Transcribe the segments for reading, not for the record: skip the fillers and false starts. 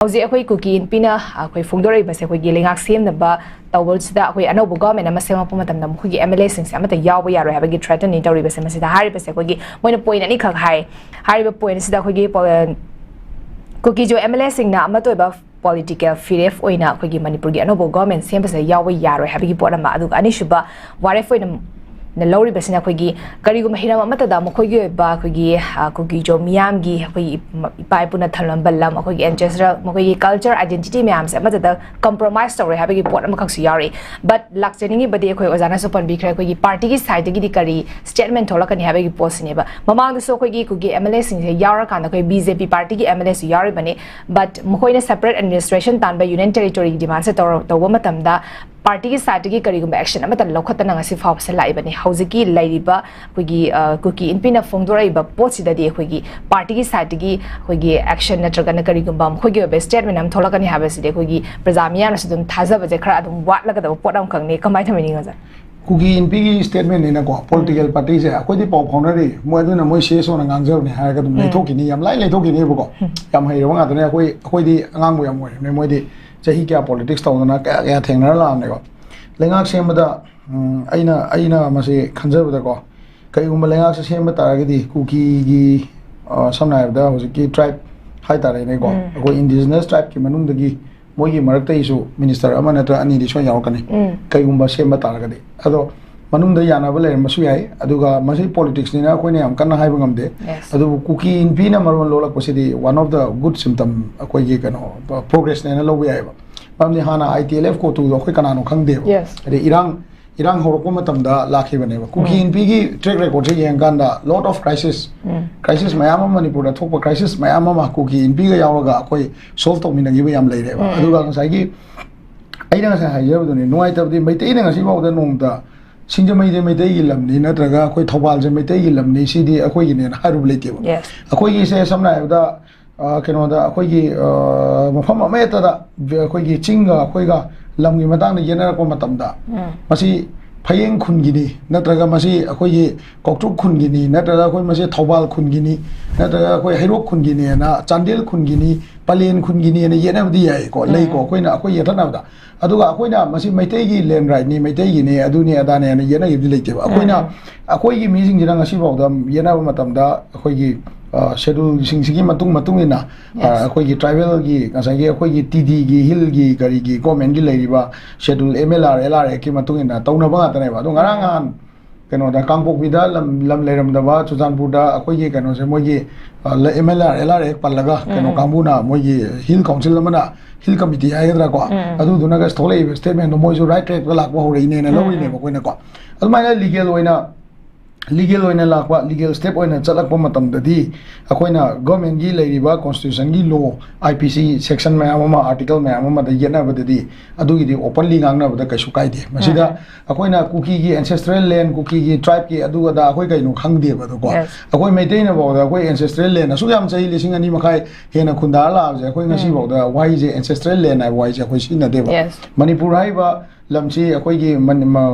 Hauji akhoi kuki in pina akhoi phungdorei base akhoi gi lengak sem na ba tawbulsida akhoi anobu government ama sema pamatam na mukhi MLA sing se amata yaw ba yaro habagi threaten ni tawri base masida hari base akhoi gi moina point ani khak hai hari ba point sida akhoi gi kuki jo MLA sing na amato ba political firef oina akhoi gi manipur gi anobu government sem base yaw ba yaro habagi pot ama adu ani shuba ware foina na lori basina akhoi karigum hiram amata da mkhoi gi ba akhoi gi jo miyam gi akhoi ipai puna thalam ballam akhoi gi ancestral mkhoi gi culture identity miyam se amata da compromise tore ha gi pot amakhak su yari but lakcheni badi akhoi ozana so pan bi khra akhoi gi party gi side gi di kari statement thola kan ha gi post ne ba mamang da so akhoi gi MLA sing se yara kan akhoi BJP party gi MLA su yari bane but mkhoi na separate administration tan ba union territory demand se to matam da party ki side ki karigum action amata lokhatana ngasi faw se lai bani hauziki lairiba koigi kuki inpina phongdorai ba pochi da di koigi party ki side ki koigi action natraga na karigum bam koigi be statement am tholakani habasi de koigi prajamiya na sidum thaza baje khara adum wat laga da podam khangni kamai thamini ngaja kuki inpi ki statement ni na ko political party se akoi di paw phonari moi du na moi se so na ngangjau ni ha ga dum leithokini yam lai leithokini bu ko yam hai ro nga da ne akoi di angang mo yam moi di chahi kya politics tawna kya thengna la ne ko lengak semada aina mase khanjabada ko kaigum lengak se semba taragadi kuki gi samna da hojiki tribe hai tare ne ko ko indigenous tribe ki manung dagi mogi marakta isu minister amana ta ani di so yaw kani kaigum semba taragadi ado manung da yana bale masu yai aduga mase politics ni na ko ne am kana hai bangam de adu kuki in pina marwan lolak posidi one of the good symptom ko gi kano progress ne na lo yai ba pamni hana ITLF ko tu ko kana no khang de ade irang horoko matam da lakhi bane ba kuki in pi gi track record se yang ganda lot of crisis mayam manipur da thokpa crisis mayam ma kuki in pi ga yawaga koi solve to minagi ba yam lai re ba aduga ngai gi aina sa hayer do ne noi tab di maitai na ngasi ba da nom da sinjamai de maitai gi lamni na traga koi thobal je maitai gi lamni si di akoi gi ne haru lete ba akoi gi se samna da keno da akoi gi mafam ameta da akoi gi chinga akoi ga lamgi matang na yena ko matam da masi phayeng khun gi ni natraga masi akoi gi koktuk khun gi ni natraga akoi masi thobal khun gi ni natraga akoi hairok khun gi ni na chandel khun gi ni palen khun gi ni na yena bdi ai ko lei ko akoi na akoi yata na da aduga akoi na masi maitai gi land right ni maitai gi ni adu ni ada ne yena gi leite ba akoi gi mi jing jira ngasi ba da yena matam da akoi gi schedule sing matung ina akoi gi tribal gi ngasai gi akoi gi TD gi hill gi gari gi government gi leiriba schedule LR ki matung ina tauna ba ta ne ba do ngarangan keno da kangpok bida lam leram da ba chujanpur da akoi gi keno se moi gi LR pallaga keno kambuna moi gi hill council mana hill committee ai dra ko adu duna ga stolei statement moi jo right track la ko hore ne na lo ne ba ko ne ko almai legal oina lakwa legal step oina chalakpa matam dadi akoina government gi leiriba constitution gi law IPC section mayama article mayama da yena badadi adugi di openly ngangna bada kaisu kaide masida akoina kuki gi ancestral land kuki gi tribe gi aduga da akoi kaino khangde bada ko akoi maitain na bawda akoi ancestral land asu yam chai lising ani makai hena khunda la je akoi ngasi bawda why je ancestral land ai why je akoi sina deba manipur haiba lamchi akoi gi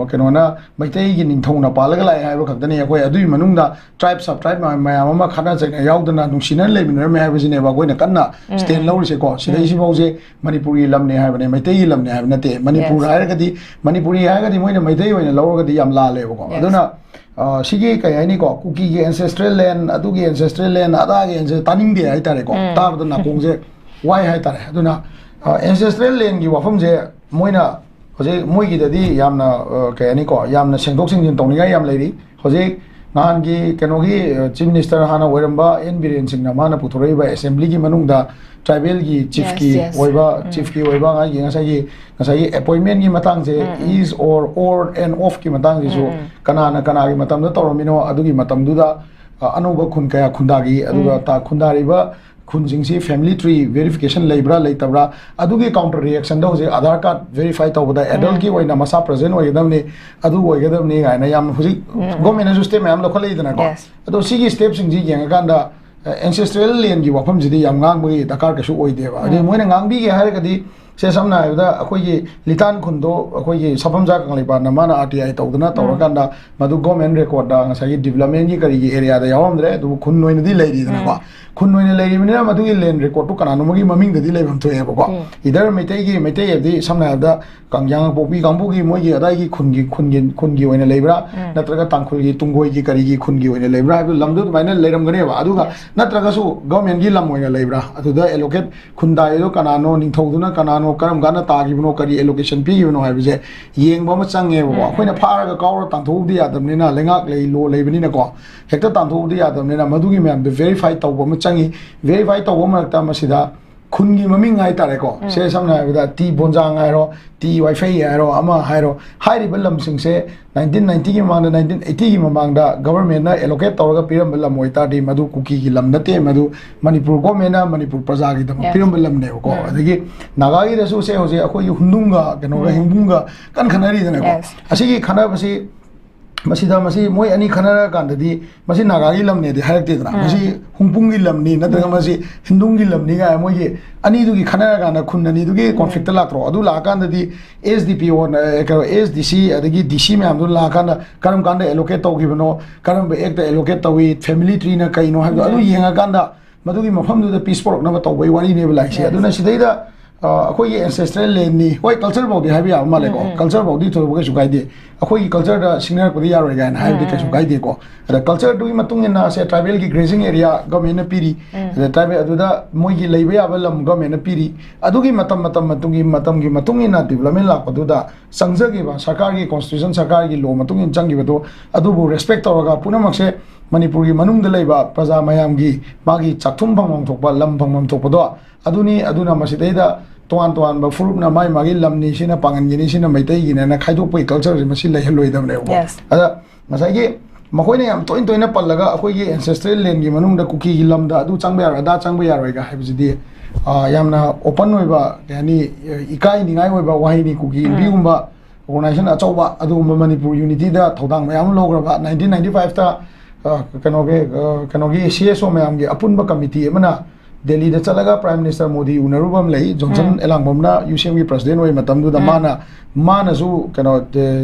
keno na maitai gi ningthong na palaga lai haiba khadani akoi adui manungda tribe sub tribe mayam ma khana chai yaudana nungsinan lebinar me haiba jine ba koi na kanna stand law se ko sidai si bawje manipuri lam ne haiba ne maitai lam ne haiba nate manipur hairagadi manipuri hairagadi moina maitai oina lawragadi yam la le ko aduna sigi kai ani ko kuki gi ancestral land adugi ancestral land ada gi ancestral taning de ai tare ko tabda na kongje why hai tare aduna ancestral land gi wafam je moina hoje moi gi dadi yamna kai ani ko yamna sengdok singjin tongninga yam leiri hoje nan gi keno gi chief minister hana oiramba n biren singna mana puthorei ba assembly gi manungda tribal gi chief ki oiba ngai gi ngasai appointment gi matang je is or and off ki matang ji so kana gi matam da toromino adugi matam du da anuba khun kaya khunda gi aduga ta khundari ba khunjingsi family tree verification leibra leitabra adugi counter reaction da hoje aadhar card verify tawda adult ki oina masa present oidamni adu oigadamni gaina yam hoji government ju step am lokhal idana ko ado sigi step sing ji yang ganda ancestral land gi wafam ji yam ngang bagi dakar ka shu oide ba ade moina ngang bi ge har ka di से समना है अखोई लितान खुंदो अखोई सफमजा कंगलेबा नमाना RTI तौदना तौरकांदा मदु government record दा ngasai development gi kari area da yawamdre du khun noina di leiri dana ko khun noina leiri mina madu gi land record tu kana no gi maming da di leibam thoe ko idar metai di samna da kangyang popi kambu gi moi gi adai gi khun gi oina leibra natraga tangkhul gi tungoi gi kari gi khun gi oina leibra bu lamdu maina leiram gane ba adu ga natraga su government gi lam oina leibra adu da allocate khun dai do kana no ning thoduna kana no karam gana ta gi no kari allocation pi gi no ha bise yeng ba ma change ba khoina phara ga kaw tang thou di adam ni na lengak lei lo leibani na ko hekta tang thou di adam ni na madu gi mem de verify taw ba ma changi verify taw ba ma ta ma sida khun gi maming hai tare ko se samna da ti bonjang hai ro ti wifi hai ro ama hai ro hai ri balam sing se 1990 gi mang 1980 gi mamang da government na allocate tawra ga piram balam moi ta di madu kuki gi lam nate madu manipur government na manipur praja gi da piram balam ne ko adagi naga gi da su se ho se akoi hundunga keno ga hingunga kan khanari da ne ko asigi khana basi masida masi moi ani khana kan di masi naga gi lam ne di harak te da masi hungpung gi lam ni na da masi hindung gi lam ni ga moi gi ani du gi khana ga na khun ani du gi conflict la tro adu la kan di SDP or SDC adagi DC me am du la kan karam kan da allocate taw gi bano karam be ek da allocate taw wi family tree na kai no ha adu yenga kan da madu gi mafam du da peace pork na taw bai wani ne bla si adu na sidai da अखोई ancestral लेन नि होय culture बौदी हाबि आ माले को culture बौदी थो बगे सुगाइदे अखोई culture दा signal को यार गायन हाबि के सुगाइदे को अदा कल्चर दुई मतुंग ना से ट्राइबल की ग्रेजिंग एरिया गवर्नमेंट ने पीरी अदा ट्राइबल अदुदा मोई की लेबे याबा लम गवर्नमेंट ने पीरी अदुगी मतम की मतुंग इन डेवलपमेंट लाप अदुदा संजगे बा सरकार की कॉन्स्टिट्यूशन सरकार की लॉ मतुंग इन चंगी बदो अदुबो रेस्पेक्ट तौरगा पुनमक से मणिपुर की मनुंग द लेबा प्रजा मयाम की मागी चाथुम भंगम थोपा लम भंगम थोपदो अदुनी अदुना मसिदैदा तोन फुरुप ना माई मागी लमनी सिना पांगनगिनी सिना मैतै गिना ना खाइदोपै कल्चर मसि लैहलोइदम ने अदा मसाइगे मखोइने याम तोइन पल्लगा अखोइगे एंसेस्ट्रल लैंड की मनुंग द कुकी की लमदा अदु चंगबे यार अदा चंगबे यारोइगा हाइबजिदि यामना ओपन होइबा यानी इकाई निगाई होइबा वाहिनी कुकी बिगुंबा ऑर्गेनाइजेशन अचौबा अदुगुंबा मणिपुर यूनिटी दा थौदांग मयाम लोग्रबा 1995 ता कनोगे CSO मयाम के अपुनबा कमिटी एमना दिल्ली दा चलगा प्राइम मिनिस्टर मोदी उनरुबम लई जॉनसन एलांगबमना यूसीएम की प्रेसिडेंट होय मतम दुदा माना सु कनो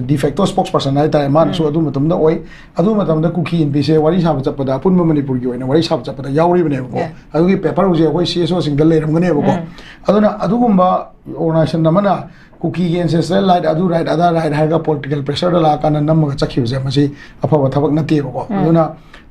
डिफेक्टो स्पोक्सपर्सन हाय ताय माना सु अदु मतम दा ओय अदु मतम दा कुकी इन पिसे वारी साब चपदा पुन मणिपुर की ओयना वारी साब चपदा यावरी बने को अदु की पेपर उजे ओय CSO सिंग दा लेरम गने को अदुना अदुगुंबा ऑर्गेनाइजेशन नमना कुकी के एंसेस्ट्रल राइट अदु राइट अदा राइट हागा पॉलिटिकल प्रेशर ला काना नम ग चखिबसे मसी अफब थबक नते को अदुना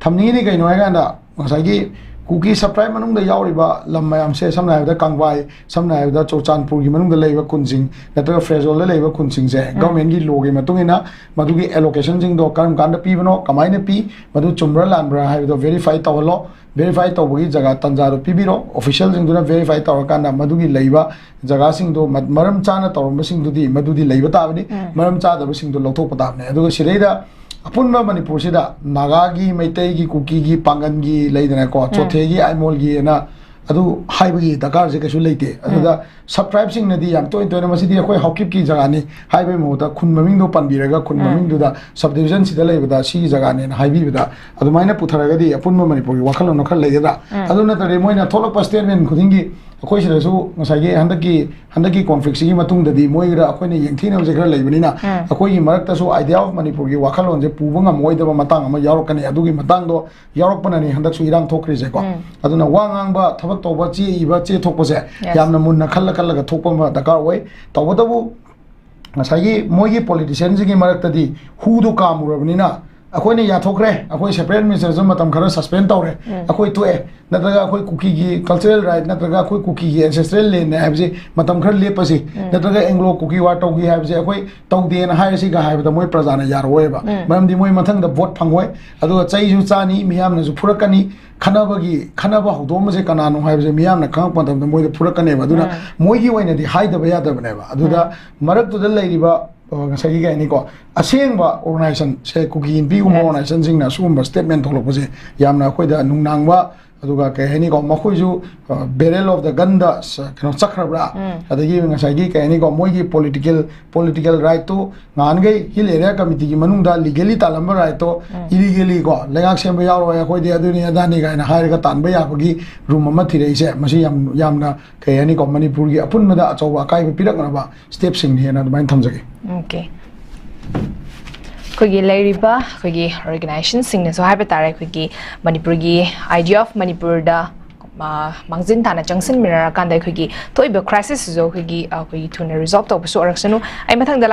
थमनी नि कइनो हागा ngसागी कुकी सप्लाई मनुंग दा यावरिबा लम मयाम से समना हायदा कांगवाई समना हायदा चौचानपुर की मनुंग दा लेबा कुनसिंग नत्र फ्रेजोल दा लेबा कुनसिंग से गवर्नमेंट की लो के मतुंगिना मदु की एलोकेशन सिंग दो करम कांड पीबनो कमाइने पी मदु चुमब्रा लानब्रा हायदो वेरीफाई तवलो वेरीफाई तवगी जगह तंजा दो पीबिरो ऑफिशियल सिंग दुना वेरीफाई तवर कांडा मदु की लेबा जगह सिंग दो मरम चाना तवरम सिंग दुदी मदु दी लेबा ताबनी मरम चा दब सिंग दो लौथोक पताबने अदुगा सिरेदा अपुन मणिपुर से नागा की मैतई की कुकी की पांगन की लेदना को चौथे की आइमोल की ना अदु हाइबगी दरकार से कछु लेते अदुदा सब ट्राइब सिंग नदी याम तोइन तोइन मसिदी अखोय हौकिप की जगह नि हाइबे मोदा खुन ममिंग दो पनबिरगा खुन ममिंग दुदा सब डिवीजन सिदा लेबदा सी जगह ने हाइबीबदा अदुमाइना पुथरगदी अपुन मणिपुर की वखल न खल लेदा अदुना तरे मोइना थोलक स्टेटमेंट खुदिंगी अखोय सिदसु ngसाइगे हंदकी कॉन्फ्लिक्ट सिगी मतुंग ददी मोइरा अखोयने यंगथीना जे खर लेबनिना अखोयगी मरक्तसु आइडिया ऑफ मणिपुर की वखलोन जे पुबंगा मोइदबा मतंग अमा यारकने अदुगी मतंग दो यारकपनानि हंदकसु इरांग थोखरि जे को अदुना वांगांगबा थबक तोबा चे इबा चे थोकपसे यामना मुन्ना खल्ला थोकपमा दरकार ओय तबदबु ngसाइगे मोइगी पॉलिटिशियन जिगी मरक्तदी हुदो कामुरबनिना अखोयने याथोखरे अखोय सेपरेट मिनिस्टर मतम खरा सस्पेंड तौरे अखोय तोए नत्रगा अखोय कुकी की कल्चरल राइट नत्रगा अखोय कुकी की एंसेस्ट्रल लेन हाबजे मतम खर लेपसी नत्रगा एंग्लो कुकी वा तौगी हाबजे अखोय तौदेन हायसी गा हाबदा मोय प्रजाना यारोयबा मरमदि मोय मथंग द वोट फंगोय अदुगा चैजु चानी मियामना जु फुरकनी खनबा हौदोमसे कनानो हाबजे मियामना खंग पंतम मोय the फुरकने बदुना मोयगी वइनदि हाइदबा यादबनेबा अदुदा मरक्तुदा लेरिबा ngसाigi gaini ko asengba organization se kuki in bi organization sing na sumba statement tholopo je yamna khoi da nungnangba aduga kai hani ko makhoi ju barrel of the gun da kano chakhrabra adagi ngasai gi kai hani ko moi gi political right to ngan gai hill area committee gi manung da legally talamba right to illegally ko lengak sem ba yaw ya khoi de aduni adani ga na hair ga tan ba ya bagi room ma thirei se masi yamna kai hani ko manipur gi apun ma da achawa kai ba pirak na ba step sing ni na main thamjage okay kogi lairiba kogi organization singna so haiba tare kogi manipur gi idea of manipur da mangzin thana jangsin mirara kan da kogi toiba crisis zo kogi thuna resolve to so araksanu ai mathang